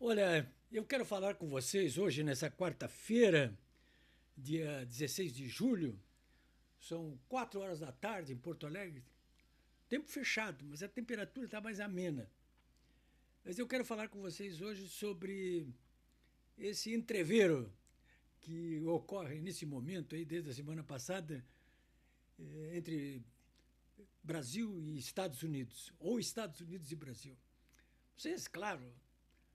Olha, eu quero falar com vocês hoje, nessa quarta-feira, dia 16 de julho. São 4 horas da tarde em Porto Alegre. Tempo fechado, mas a temperatura está mais amena. Mas eu quero falar com vocês hoje sobre esse entreveiro que ocorre nesse momento, aí, desde a semana passada, entre Brasil e Estados Unidos, ou Estados Unidos e Brasil. Vocês, claro,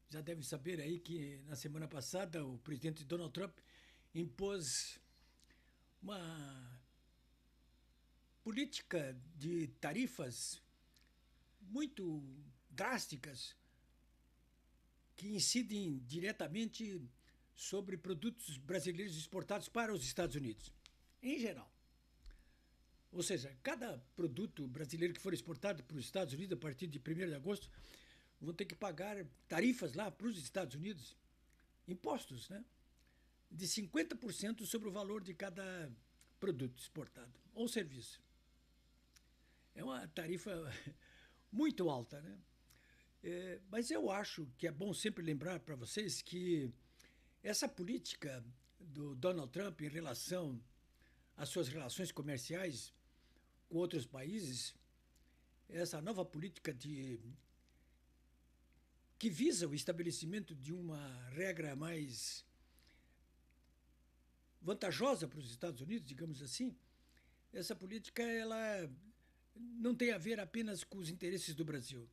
já devem saber aí que na semana passada o presidente Donald Trump impôs uma política de tarifas muito drásticas que incidem diretamente sobre produtos brasileiros exportados para os Estados Unidos, em geral. Ou seja, cada produto brasileiro que for exportado para os Estados Unidos a partir de 1º de agosto vão ter que pagar tarifas lá para os Estados Unidos, impostos, né? De 50% sobre o valor de cada produto exportado ou serviço. É uma tarifa muito alta, né? Mas eu acho que é bom sempre lembrar para vocês que essa política do Donald Trump em relação às suas relações comerciais com outros países, essa nova política que visa o estabelecimento de uma regra mais vantajosa para os Estados Unidos, digamos assim, essa política ela não tem a ver apenas com os interesses do Brasil,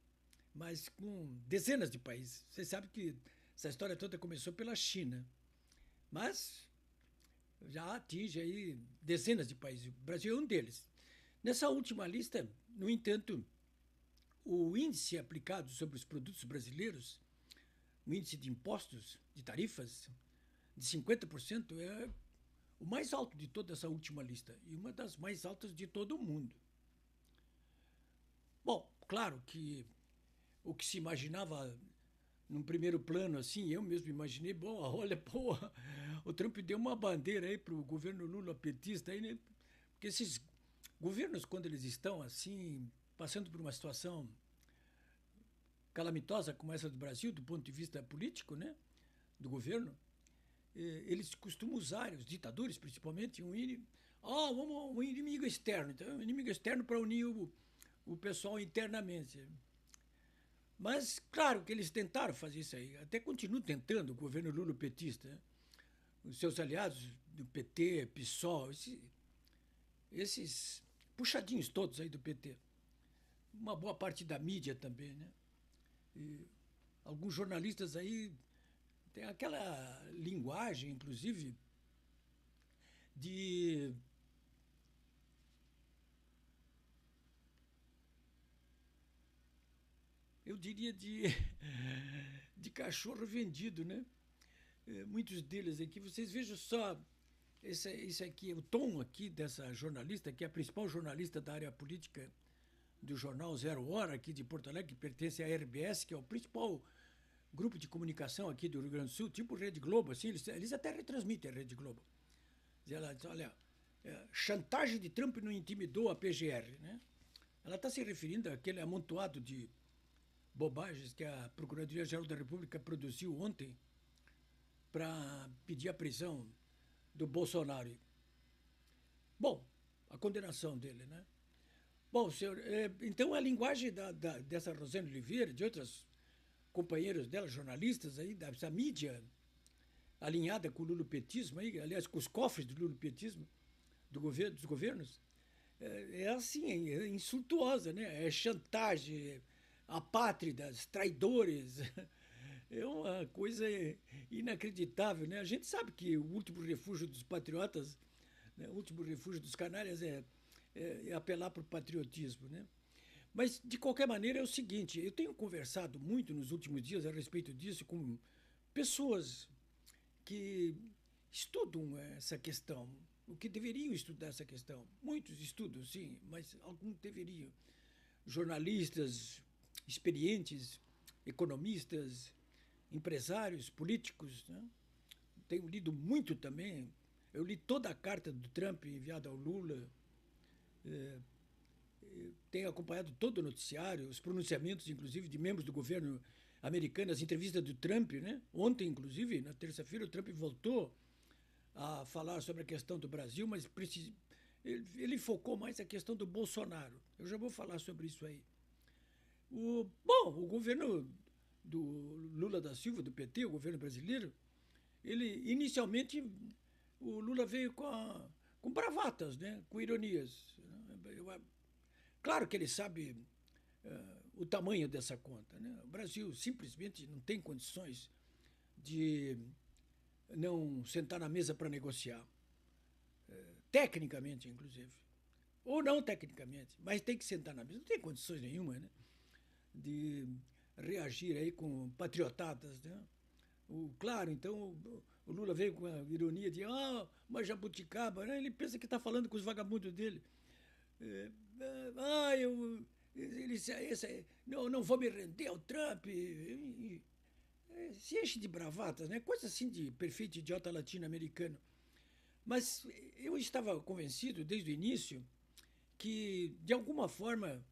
mas com dezenas de países. Você sabe que essa história toda começou pela China, mas já atinge aí dezenas de países. O Brasil é um deles. Nessa última lista, no entanto, o índice aplicado sobre os produtos brasileiros, o índice de impostos, de tarifas, de 50%, é o mais alto de toda essa última lista e uma das mais altas de todo o mundo. Bom, claro que o que se imaginava num primeiro plano, assim, eu mesmo imaginei, bom, olha, pô, o Trump deu uma bandeira aí para o governo Lula petista, aí, né? Porque esses governos, quando eles estão assim, passando por uma situação calamitosa como essa do Brasil, do ponto de vista político, né, do governo, eles costumam usar, os ditadores principalmente, um inimigo externo. Então, um inimigo externo para unir o pessoal internamente. Mas, claro que eles tentaram fazer isso aí, até continuam tentando, o governo Lula-petista, né? Os seus aliados do PT, PSOL, esses puxadinhos todos aí do PT. Uma boa parte da mídia também, né? E alguns jornalistas aí têm aquela linguagem, inclusive, de eu diria de cachorro vendido, né? Muitos deles aqui, vocês vejam só, esse aqui, o tom aqui dessa jornalista, que é a principal jornalista da área política do jornal Zero Hora, aqui de Porto Alegre, que pertence à RBS, que é o principal grupo de comunicação aqui do Rio Grande do Sul, tipo Rede Globo, assim, eles até retransmitem a Rede Globo. Ela diz, olha, chantagem de Trump não intimidou a PGR, né? Ela está se referindo àquele amontoado de bobagens que a Procuradoria-Geral da República produziu ontem para pedir a prisão do Bolsonaro. Bom, a condenação dele, né? Bom, senhor, então a linguagem dessa Rosane Oliveira, de outros companheiros dela, jornalistas aí, dessa mídia alinhada com o lulopetismo, aí, aliás, com os cofres do lulopetismo, dos governos, é assim, é insultuosa, né? É chantagem, apátridas, traidores. É uma coisa inacreditável, né? A gente sabe que o último refúgio dos patriotas, né, o último refúgio dos canalhas é apelar para o patriotismo, né? Mas, de qualquer maneira, é o seguinte, eu tenho conversado muito nos últimos dias a respeito disso com pessoas que estudam essa questão, o que deveriam estudar essa questão. Muitos estudam, sim, mas alguns deveriam. Jornalistas experientes, economistas, empresários, políticos, né? Tenho lido muito também. Eu li toda a carta do Trump enviada ao Lula. É, tenho acompanhado todo o noticiário, os pronunciamentos, inclusive, de membros do governo americana, as entrevistas do Trump, né? Ontem, inclusive, na terça-feira, o Trump voltou a falar sobre a questão do Brasil, mas ele focou mais a questão do Bolsonaro. Eu já vou falar sobre isso aí. O governo do Lula da Silva, do PT, o governo brasileiro, ele inicialmente o Lula veio com bravatas, né? Com ironias. Claro que ele sabe o tamanho dessa conta, né? O Brasil simplesmente não tem condições de não sentar na mesa para negociar, tecnicamente, inclusive, ou não tecnicamente, mas tem que sentar na mesa. Não tem condições nenhuma, né, de reagir aí com patriotadas, né? Claro, então o Lula veio com a ironia de mas jabuticaba, né? Ele pensa que está falando com os vagabundos dele. Não vou me render ao Trump. Se enche de bravatas, né? Coisa assim de perfeito idiota latino-americano. Mas eu estava convencido desde o início que, de alguma forma,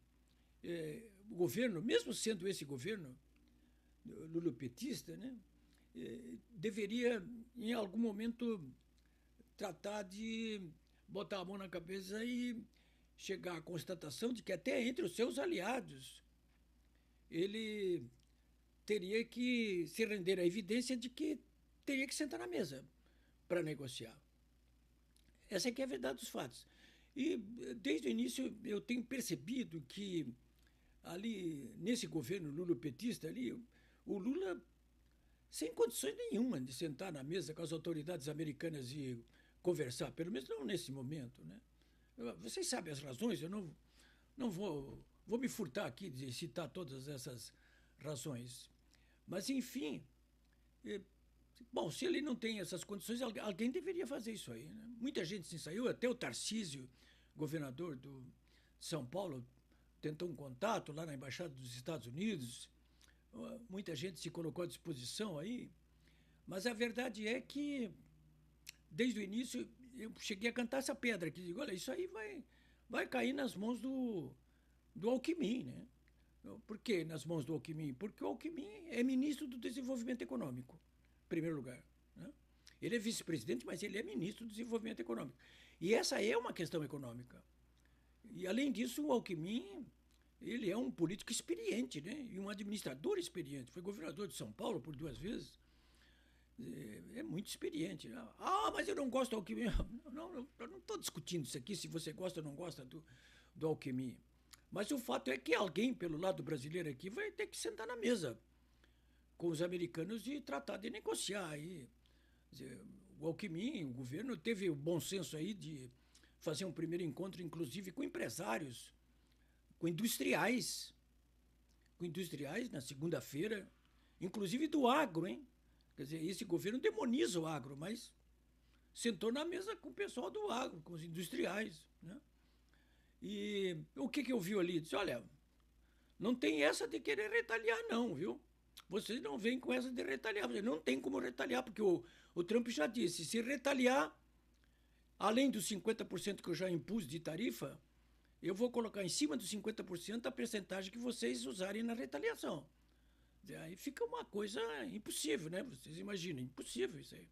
o governo, mesmo sendo esse governo lulopetista, né, deveria, em algum momento, tratar de botar a mão na cabeça e chegar à constatação de que até entre os seus aliados ele teria que se render à evidência de que teria que sentar na mesa para negociar. Essa aqui é a verdade dos fatos. E, desde o início, eu tenho percebido que ali, nesse governo lulopetista ali, o Lula, sem condições nenhuma de sentar na mesa com as autoridades americanas e conversar, pelo menos não nesse momento, né? Vocês sabem as razões, eu não vou me furtar aqui de citar todas essas razões. Mas, enfim, bom, se ele não tem essas condições, alguém deveria fazer isso aí, né? Muita gente se ensaiou, até o Tarcísio, governador de São Paulo, tentou um contato lá na Embaixada dos Estados Unidos. Muita gente se colocou à disposição aí. Mas a verdade é que, desde o início, eu cheguei a cantar essa pedra aqui. Digo, olha, isso aí vai cair nas mãos do Alckmin, né? Por que nas mãos do Alckmin? Porque o Alckmin é ministro do Desenvolvimento Econômico, em primeiro lugar, né? Ele é vice-presidente, mas ele é ministro do Desenvolvimento Econômico. E essa é uma questão econômica. E, além disso, o Alckmin, ele é um político experiente, né? E um administrador experiente. Foi governador de São Paulo por 2 vezes. É muito experiente. Mas eu não gosto do Alckmin. Não, eu não estou discutindo isso aqui, se você gosta ou não gosta do Alckmin. Mas o fato é que alguém, pelo lado brasileiro aqui, vai ter que sentar na mesa com os americanos e tratar de negociar aí. O Alckmin, o governo, teve o bom senso aí de fazer um primeiro encontro, inclusive, com empresários, com industriais na segunda-feira, inclusive do agro, hein? Quer dizer, esse governo demoniza o agro, mas sentou na mesa com o pessoal do agro, com os industriais, né? E o que eu vi ali? Disse, olha, não tem essa de querer retaliar não, viu? Vocês não vêm com essa de retaliar, não tem como retaliar, porque o Trump já disse, se retaliar, além dos 50% que eu já impus de tarifa, eu vou colocar em cima dos 50% a percentagem que vocês usarem na retaliação. Aí fica uma coisa impossível, né? Vocês imaginam, impossível isso aí.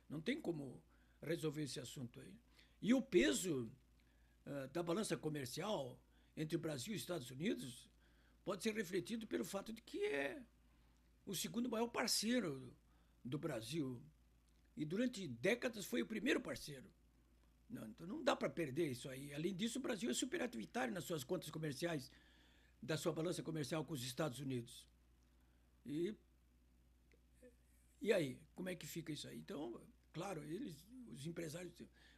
Não tem como resolver esse assunto aí. E o peso da balança comercial entre o Brasil e os Estados Unidos pode ser refletido pelo fato de que é o segundo maior parceiro do Brasil. E durante décadas foi o primeiro parceiro. Então não dá para perder isso aí. Além disso, o Brasil é superavitário nas suas contas comerciais, da sua balança comercial com os Estados Unidos. E aí, como é que fica isso aí? Então, claro, os empresários,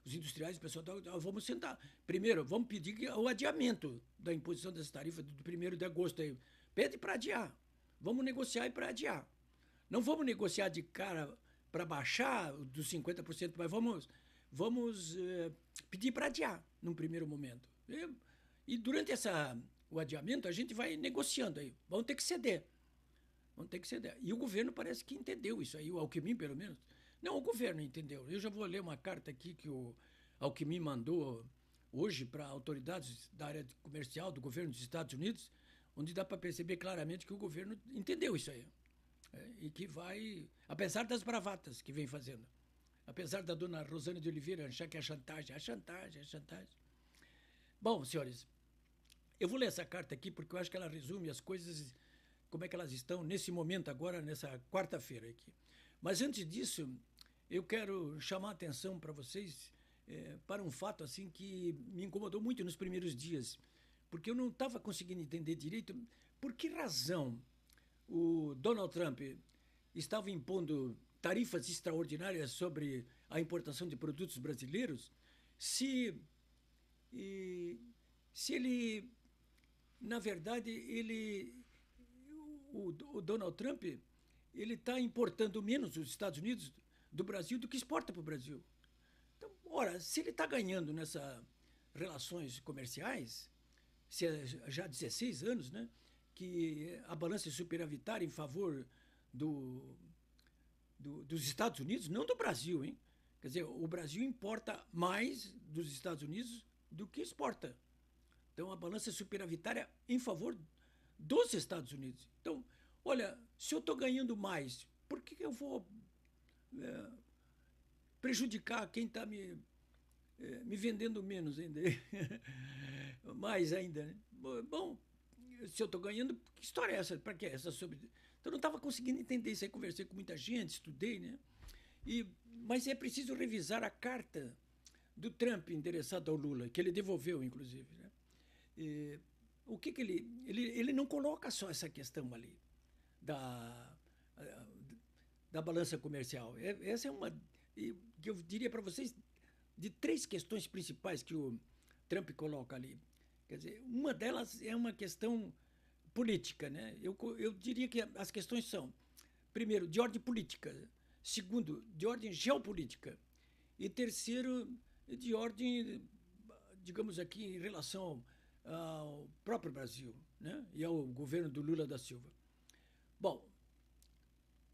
os industriais, o pessoal, vamos sentar. Primeiro, vamos pedir o adiamento da imposição dessa tarifa do 1º de agosto. Aí. Pede para adiar. Vamos negociar e para adiar. Não vamos negociar de cara para baixar dos 50%, mas vamos pedir para adiar num primeiro momento. E durante o adiamento, a gente vai negociando aí. Vamos ter que ceder. E o governo parece que entendeu isso aí, o Alckmin, pelo menos. Não, o governo entendeu. Eu já vou ler uma carta aqui que o Alckmin mandou hoje para autoridades da área comercial do governo dos Estados Unidos, onde dá para perceber claramente que o governo entendeu isso aí. E que vai, apesar das bravatas que vem fazendo, apesar da dona Rosane de Oliveira achar que é chantagem, é chantagem, é chantagem. Bom, senhores, eu vou ler essa carta aqui porque eu acho que ela resume as coisas, como é que elas estão nesse momento agora, nessa quarta-feira aqui. Mas antes disso, eu quero chamar a atenção para vocês para um fato assim que me incomodou muito nos primeiros dias, porque eu não estava conseguindo entender direito por que razão o Donald Trump estava impondo tarifas extraordinárias sobre a importação de produtos brasileiros, se, se ele, na verdade, o Donald Trump, ele está importando menos dos Estados Unidos do Brasil do que exporta para o Brasil. Então, ora, se ele está ganhando nessas relações comerciais, se é já há 16 anos, né, que a balança é superavitária em favor dos Estados Unidos, não do Brasil, hein? Quer dizer, o Brasil importa mais dos Estados Unidos do que exporta. Então, a balança é superavitária em favor dos Estados Unidos. Então, olha, se eu estou ganhando mais, por que eu vou prejudicar quem está me vendendo menos ainda? Mais ainda, né? Bom, se eu estou ganhando, que história é essa? Para que essa sobre... Então, eu não estava conseguindo entender isso aí, conversei com muita gente, estudei, né? Mas é preciso revisar a carta do Trump endereçada ao Lula, que ele devolveu, inclusive, né? O que ele não coloca só essa questão ali da balança comercial. Essa é uma que eu diria para vocês de 3 questões principais que o Trump coloca ali. Quer dizer, uma delas é uma questão política, né? Eu diria que as questões são, primeiro, de ordem política, segundo, de ordem geopolítica e terceiro, de ordem, digamos aqui, em relação ao próprio Brasil, né? E ao governo do Lula da Silva. Bom,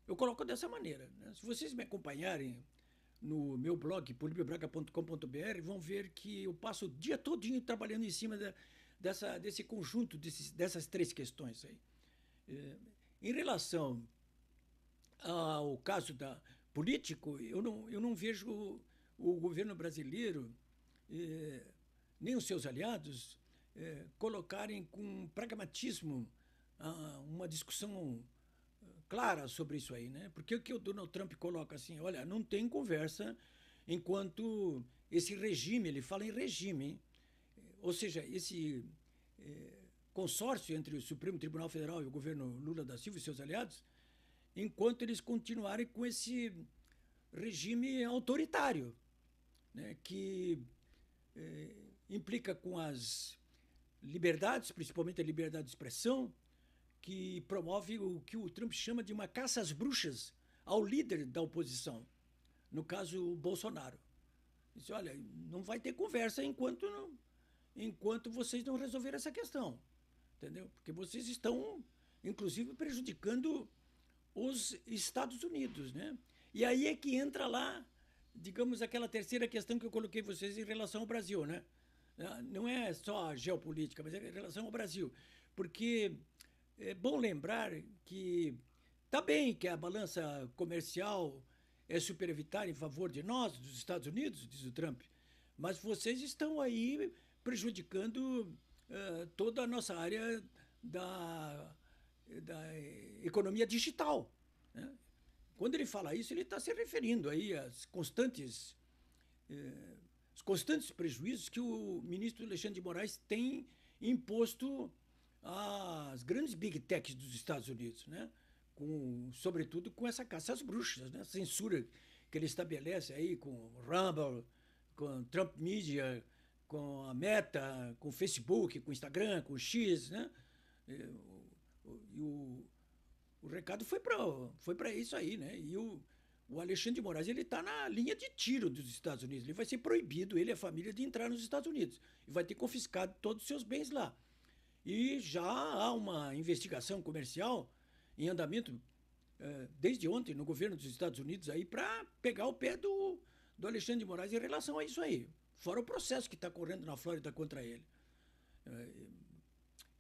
eu coloco dessa maneira, né? Se vocês me acompanharem no meu blog, polibiobraga.com.br, vão ver que eu passo o dia todinho trabalhando em cima desse conjunto, dessas 3 questões aí. Em relação ao caso político, eu não vejo o governo brasileiro, nem os seus aliados, colocarem com pragmatismo uma discussão clara sobre isso aí, né? Porque o que o Donald Trump coloca assim, olha, não tem conversa enquanto esse regime, ele fala em regime, hein? Ou seja, esse consórcio entre o Supremo Tribunal Federal e o governo Lula da Silva e seus aliados, enquanto eles continuarem com esse regime autoritário, né, que implica com as liberdades, principalmente a liberdade de expressão, que promove o que o Trump chama de uma caça às bruxas ao líder da oposição, no caso o Bolsonaro. Diz, olha, não vai ter conversa enquanto vocês não resolverem essa questão, entendeu? Porque vocês estão, inclusive, prejudicando os Estados Unidos, né? E aí é que entra lá, digamos, aquela terceira questão que eu coloquei vocês em relação ao Brasil, né? Não é só a geopolítica, mas é em relação ao Brasil. Porque é bom lembrar que está bem que a balança comercial é superavitária em favor de nós, dos Estados Unidos, diz o Trump, mas vocês estão aí prejudicando toda a nossa área da economia digital, né? Quando ele fala isso, ele está se referindo aí às os constantes prejuízos que o ministro Alexandre de Moraes tem imposto às grandes big techs dos Estados Unidos, né? Sobretudo com essa caça às bruxas, né? A censura que ele estabelece aí com o Rumble, com Trump Media, com a Meta, com o Facebook, com o Instagram, com o X, né? O recado foi para isso aí, né? E o Alexandre de Moraes, ele está na linha de tiro dos Estados Unidos. Ele vai ser proibido, ele e a família, de entrar nos Estados Unidos. E vai ter confiscado todos os seus bens lá. E já há uma investigação comercial em andamento desde ontem no governo dos Estados Unidos aí para pegar o pé do Alexandre de Moraes em relação a isso aí. Fora o processo que está correndo na Flórida contra ele.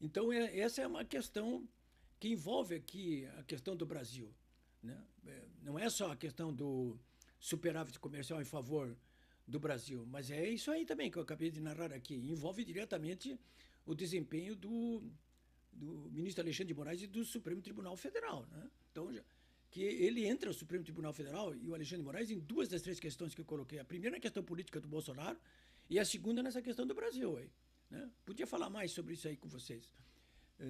Então, essa é uma questão que envolve aqui a questão do Brasil. né? Não é só a questão do superávit comercial em favor do Brasil, mas é isso aí também que eu acabei de narrar aqui. Envolve diretamente o desempenho do ministro Alexandre de Moraes e do Supremo Tribunal Federal, né? Então, que ele entra no Supremo Tribunal Federal e o Alexandre de Moraes em duas das três questões que eu coloquei. A primeira na questão política do Bolsonaro e a segunda nessa questão do Brasil aí, né? Podia falar mais sobre isso aí com vocês.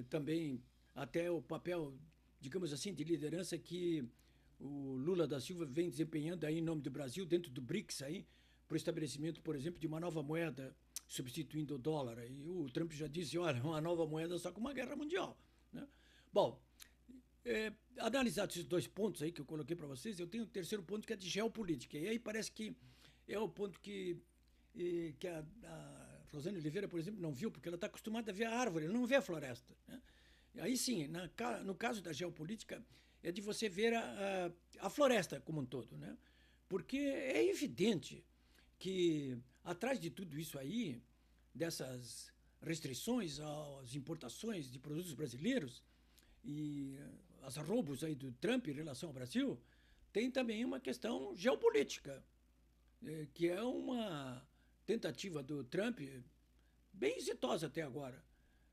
Também até o papel, digamos assim, de liderança que o Lula da Silva vem desempenhando aí em nome do Brasil, dentro do BRICS aí, para o estabelecimento, por exemplo, de uma nova moeda substituindo o dólar. E o Trump já disse, olha, uma nova moeda só com uma guerra mundial, né? Bom, analisados esses dois pontos aí que eu coloquei para vocês, eu tenho um terceiro ponto que é de geopolítica. E aí parece que é o ponto que a Rosane Oliveira, por exemplo, não viu, porque ela está acostumada a ver a árvore, ela não vê a floresta, né? Aí sim, no caso da geopolítica, é de você ver a floresta como um todo, né? Porque é evidente que atrás de tudo isso aí, dessas restrições às importações de produtos brasileiros e as roubos aí do Trump em relação ao Brasil, tem também uma questão geopolítica, que é uma tentativa do Trump, bem exitosa até agora,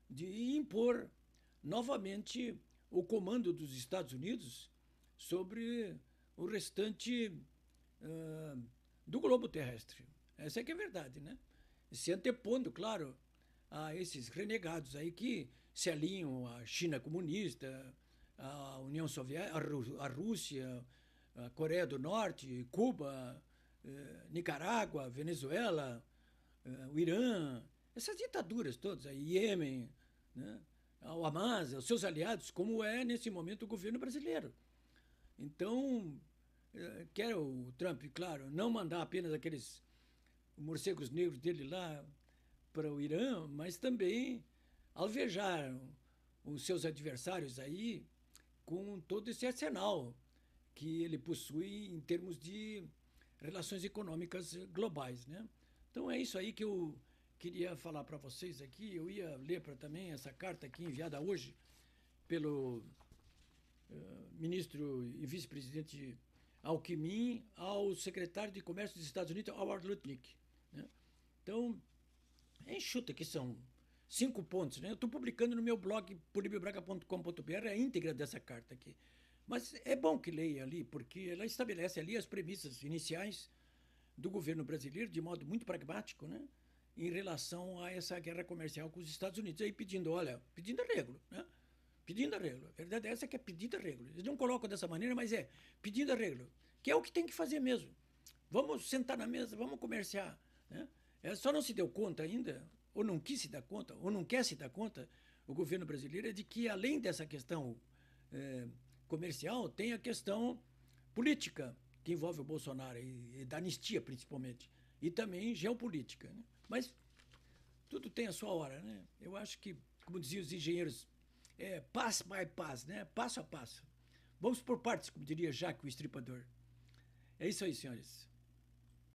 de impor novamente o comando dos Estados Unidos sobre o restante do globo terrestre. Essa é que é a verdade, né? Se antepondo, claro, a esses renegados aí que se alinham à China comunista, à União Soviética, à Rússia, à Coreia do Norte, Cuba, Nicarágua, Venezuela, o Irã, essas ditaduras todas, aí, Iêmen, né? Ao Hamas, aos seus aliados, como é nesse momento o governo brasileiro. Então, quer o Trump, claro, não mandar apenas aqueles morcegos negros dele lá para o Irã, mas também alvejar os seus adversários aí com todo esse arsenal que ele possui em termos de relações econômicas globais, né? Então é isso aí que eu queria falar para vocês aqui. Eu ia ler também essa carta aqui enviada hoje pelo ministro e vice-presidente Alckmin ao secretário de Comércio dos Estados Unidos, Howard Lutnick, né? Então, enxuta que são 5 pontos, né? Eu estou publicando no meu blog, polibiobraga.com.br, a íntegra dessa carta aqui. Mas é bom que leia ali, porque ela estabelece ali as premissas iniciais do governo brasileiro, de modo muito pragmático, né? Em relação a essa guerra comercial com os Estados Unidos. Aí pedindo, olha, pedindo arrego, né? Pedindo arrego. A verdade é essa que é pedindo arrego. Eles não colocam dessa maneira, mas é pedindo arrego. Que é o que tem que fazer mesmo. Vamos sentar na mesa, vamos comerciar, né? Só não se deu conta ainda, ou não quis se dar conta, ou não quer se dar conta, o governo brasileiro, de que além dessa questão comercial, tem a questão política, que envolve o Bolsonaro, e da anistia principalmente, e também geopolítica, né? Mas tudo tem a sua hora, né? Eu acho que, como diziam os engenheiros, passo by passo, né? Passo a passo. Vamos por partes, como diria Jacques, o Estripador. É isso aí, senhores.